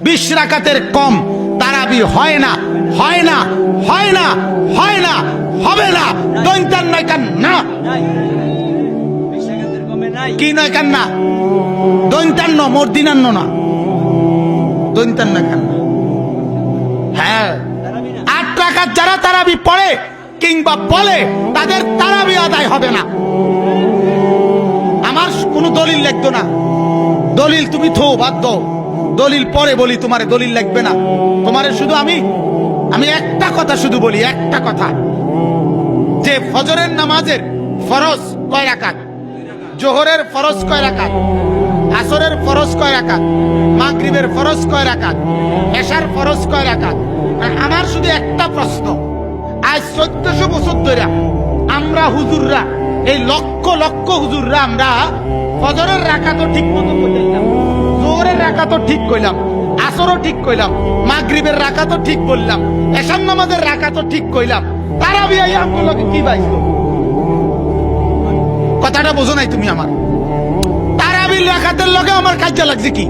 20 রাকাতের কম তারাবি হয় না, হয় না, হয় না, হয় না, হবে না। দৈন্তান নয় কান না, কি নয় কান না, দৈন্তান্ন মর্দিনান্ন না, দৈন্তান নয় কান না। হ্যাঁ, 8 রাকাত যারা তারাবি পড়ে কিংবা বলে তাদের তারাবি আদায় হবে না। আমার কোনো দলিল লাগতো না, দলিল তুমি থো বাদ দাও, দলিল পরে বলি, তোমারে দলিল লাগবে না। তোমারে শুধু আমি একটা কথা শুধু বলি, একটা কথা, যে ফজরের নামাজের ফরজ কয় রাকাত, জোহরের ফরজ কয় রাকাত, আসরের ফরজ কয় রাকাত, মাগরিবের ফরজ কয় রাকাত, এশার ফরজ কয় রাকাত। আমার শুধু একটা প্রশ্ন, আজ 1400 বছর ধরে আমরা হুজুররা, এই লক্ষ লক্ষ হুজুররা, আমরা ফজরের রাকাতও ঠিক মতো কইলাম, জোহরের রাকাতও ঠিক কইলাম, আসরও ঠিক কইলাম, মাগরিবের রাকাতও ঠিক বললাম, এশার নামাজের রাকাতও ঠিক কইলাম, তারাবি আইয়া আমগুলোকে কি পাইছো? কথাটা বোঝো নাই তুমি আমার? তারাবির রাকাতের লগে আমার কাজে লাগছে কি?